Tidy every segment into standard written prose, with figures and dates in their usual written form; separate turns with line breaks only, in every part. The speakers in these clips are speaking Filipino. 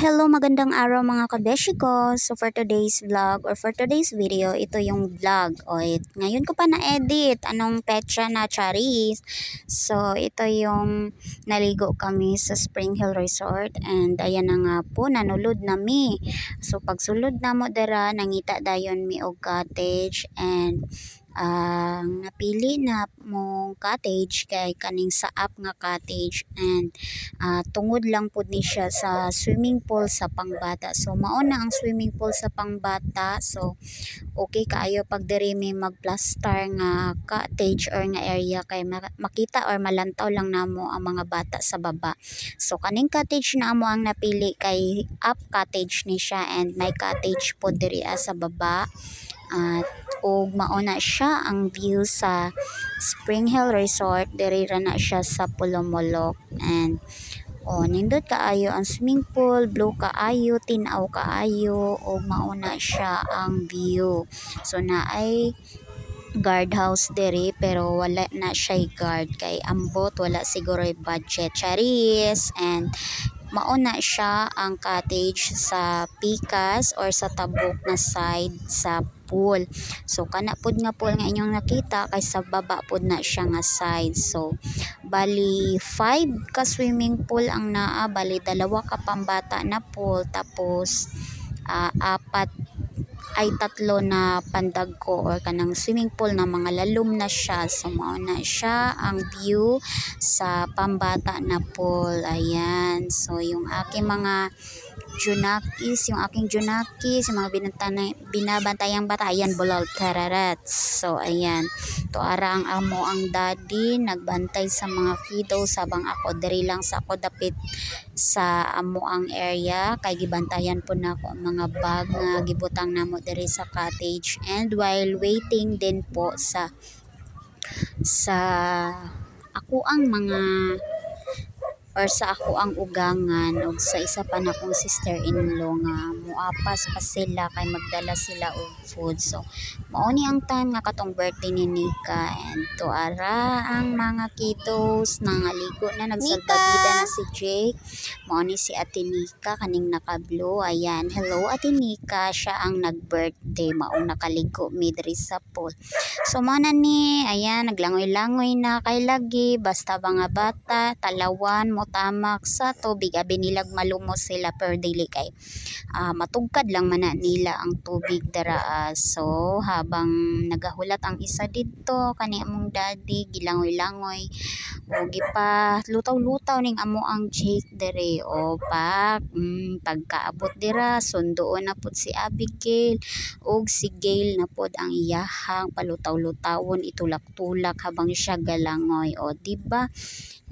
Hello, magandang araw mga kabeshi ko. So for today's vlog or for today's video, ito yung vlog. Ngayon ko pa na-edit. Anong petsa na, charis? So ito yung naligo kami sa Spring Hill Resort and ayan na nga po, nanulod na mi. So pagsulod na mo dara, nangita dayon mi og cottage and napili na mong cottage kay kaning saap nga cottage and tungod lang pud ni siya sa swimming pool sa pangbata. So mao na ang swimming pool sa pangbata. So okay kaayo pag diri may magplaster nga cottage or nga area kay makita or malantaw lang namo ang mga bata sa baba. So kaning cottage na amo ang napili kay up cottage ni siya and may cottage po diri sa baba. At og mauna siya ang view sa Spring Hill Resort. Diri ra na siya sa Pulomolok and nindot kaayo ang swimming pool, blue kaayo, tinaw kaayo og mauna siya ang view. So naay guardhouse diri pero wala na siya guard kay ambot, wala siguro budget charis and mauna siya ang cottage sa pikas or sa tabok na side sa pool. So kana pud nga pool nga inyong nakita kay sa baba pud na siya nga side. So bali 5 ka swimming pool ang naa, bali 2 ka pambata na pool tapos 4 ay 3 na pandagko or kanang swimming pool na mga lalom na siya. So mao na siya ang view sa pambata na pool. Ayan. So yung aking mga junakis, yung mga binabantayang bata, ayan, bulal kararats. So ayan, to ara ang amo ang daddy nagbantay sa mga kiddos habang ako diri lang sa ako dapit sa amo ang area kay gibantayan po na ako ang mga bag nga gibutang namo diri sa cottage and while waiting din po sa ako ang mga or sa ako ang ugangan o sa isa pa na kong sister-in-law nga muapas pa sila kay magdala sila og food. So mao ni ang time nga katong birthday ni Nika and to ara ang mga kiddos nangaligo na, nagsalbabida na si Jake. Mao ni si Ate Nika kaning naka-blue. Ayan, hello Ate Nika, siya ang nag-birthday, maong nakaligo mi diri sa pool. So mao na ni, ayan, naglangoy-langoy na kay lagi basta mga bata talawan tamak sa tubig abi nilag malumos sila per daily kay matugkad lang man nila ang tubig dara. So habang nagahulat ang isa didto kani among daddy gilangoy-langoy o gipa lutaw-lutaw ning amo ang Jake dere o pagkaabot dira sundoon na pud si Abigail og si Gail na pud ang iyahang palutaw-lutawon itulak-tulak habang siya galangoy. O diba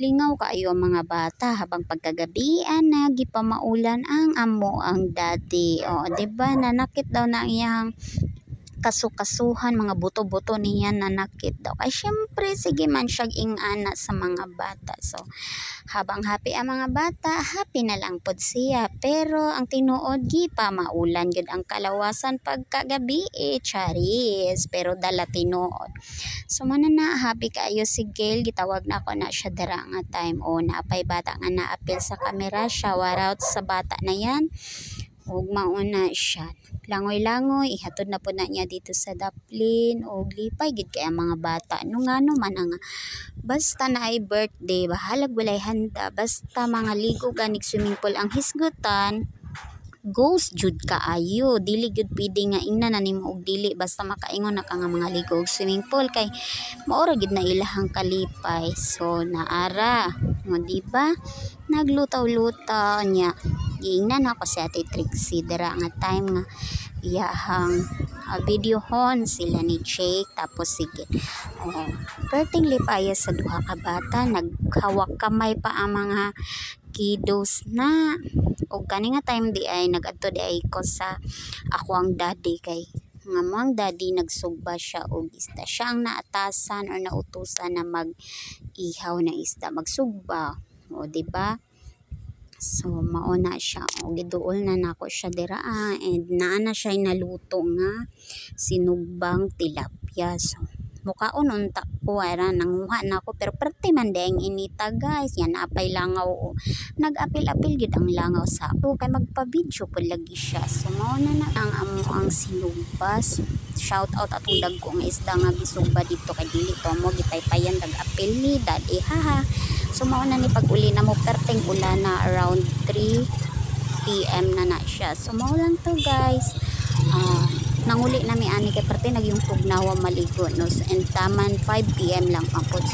lingaw kaayo ang mga bata habang pagkagabian na gipamaulan ang amo ang daddy. O diba nanakit daw na iyang kasukasuhan, mga buto-buto niya nanakit daw kay syempre sige man siya ingana sa mga bata. So habang happy ang mga bata, happy na lang pod siya pero ang tinuod gipa maulan gud ang kalawasan pagkagabi charis pero dala tinuod. So man na happy kaayo si Gail, gitawag na ako na siya dara nga time naapay bata nga naapil sa camera, shower out sa bata na yan ug mauna siya langoy-langoy ihatod na po na niya dito sa daplin o lipay gid kay ang mga bata ngano man ang basta na ay birthday bahalag walay handa basta mga ligo ganig swimming pool ang hisgutan ghost jud kaayo, dili gud pwede nga ingna na nimo og dili basta makaingon na ka nga mga ligo og swimming pool kay maora gid na ilahang kalipay. So naara mo diba naglutaw-lutaw niya giingnan ako si Ate Trixie dira nga time nga iyahang videohon sila ni Jake tapos sige perting lipaya sa duha ka bata, naghawak kamay pa ang mga kiddos na o kani nga time di ay nagadto di ay ko sa ako ang daddy kay nga mo ang daddy nagsugba siya og isda, siya ang naatasan or nautusan na mag-ihaw na isda, magsugba o diba. So mauna siya o giduol na nako siya dira and naa na siya naluto nga sinugbang tilapia. So mukaon unta ko ara nanguha na ako pero perti man deng inita guys yan apay langaw o nag-apil-apil gid ang langaw sa ako kay magpa-video pud lagi siya so mao na ang amo ang sinubas shout out atong dagko nga isda nga gisugba dito kay dili to mo gitaypayan dag-apil ni daddy haha so mao na ni pag-uli na mo perting ulan na around 3 PM na siya so mao lang to guys nanguli na mi ani kay parte nagyong tugnawa maligo no and taman 5 PM lang pangpod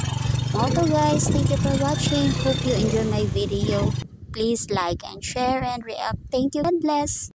so to guys thank you for watching hope you enjoy my video please like and share and react thank you God bless.